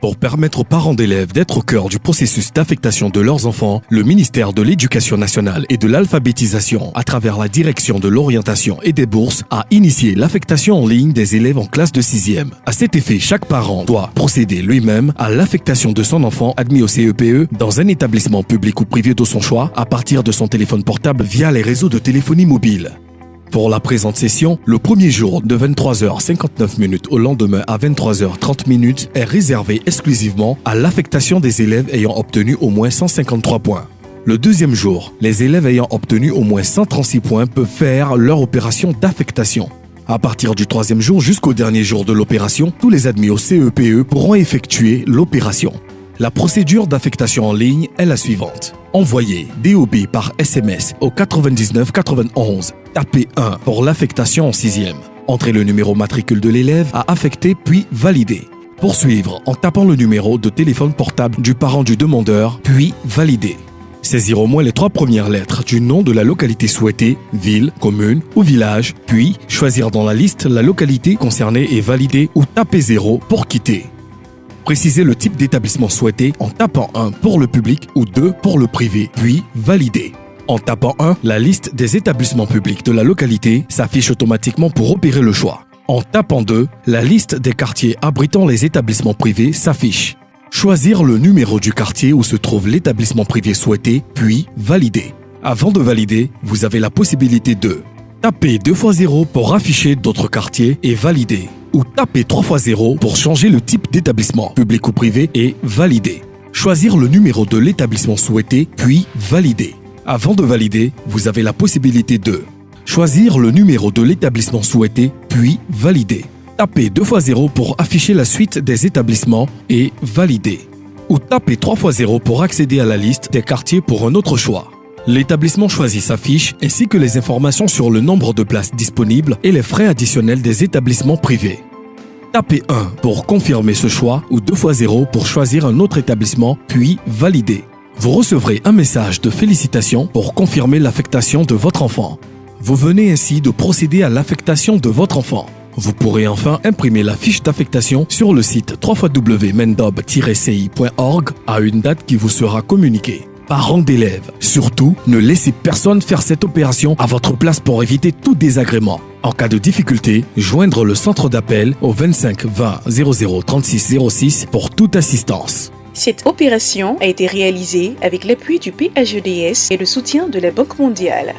Pour permettre aux parents d'élèves d'être au cœur du processus d'affectation de leurs enfants, le ministère de l'Éducation nationale et de l'alphabétisation, à travers la direction de l'orientation et des bourses, a initié l'affectation en ligne des élèves en classe de 6e. À cet effet, chaque parent doit procéder lui-même à l'affectation de son enfant admis au CEPE dans un établissement public ou privé de son choix à partir de son téléphone portable via les réseaux de téléphonie mobile. Pour la présente session, le premier jour de 23h59 au lendemain à 23h30 est réservé exclusivement à l'affectation des élèves ayant obtenu au moins 153 points. Le deuxième jour, les élèves ayant obtenu au moins 136 points peuvent faire leur opération d'affectation. À partir du troisième jour jusqu'au dernier jour de l'opération, tous les admis au CEPE pourront effectuer l'opération. La procédure d'affectation en ligne est la suivante. Envoyez DOB par SMS au 99 91. Tapez 1 pour l'affectation en 6e. Entrez le numéro matricule de l'élève à affecter puis valider. Poursuivre en tapant le numéro de téléphone portable du parent du demandeur puis valider. Saisir au moins les 3 premières lettres du nom de la localité souhaitée, ville, commune ou village, puis choisir dans la liste la localité concernée et valider ou taper 0 pour quitter. Précisez le type d'établissement souhaité en tapant 1 pour le public ou 2 pour le privé, puis valider. En tapant 1, la liste des établissements publics de la localité s'affiche automatiquement pour opérer le choix. En tapant 2, la liste des quartiers abritant les établissements privés s'affiche. Choisir le numéro du quartier où se trouve l'établissement privé souhaité, puis valider. Avant de valider, vous avez la possibilité de taper 2 fois 0 pour afficher d'autres quartiers et valider. Ou taper 3 fois 0 pour changer le type d'établissement, public ou privé, et valider. Choisir le numéro de l'établissement souhaité, puis valider. Avant de valider, vous avez la possibilité de choisir le numéro de l'établissement souhaité, puis valider. Taper 2 fois 0 pour afficher la suite des établissements et valider. Ou taper 3 fois 0 pour accéder à la liste des quartiers pour un autre choix. L'établissement choisi s'affiche ainsi que les informations sur le nombre de places disponibles et les frais additionnels des établissements privés. Tapez 1 pour confirmer ce choix ou 2 fois 0 pour choisir un autre établissement puis valider. Vous recevrez un message de félicitations pour confirmer l'affectation de votre enfant. Vous venez ainsi de procéder à l'affectation de votre enfant. Vous pourrez enfin imprimer la fiche d'affectation sur le site www.mendob-ci.org à une date qui vous sera communiquée. Parents d'élèves, surtout, ne laissez personne faire cette opération à votre place pour éviter tout désagrément. En cas de difficulté, joindre le centre d'appel au 25 20 00 36 06 pour toute assistance. Cette opération a été réalisée avec l'appui du PAGEDS et le soutien de la Banque mondiale.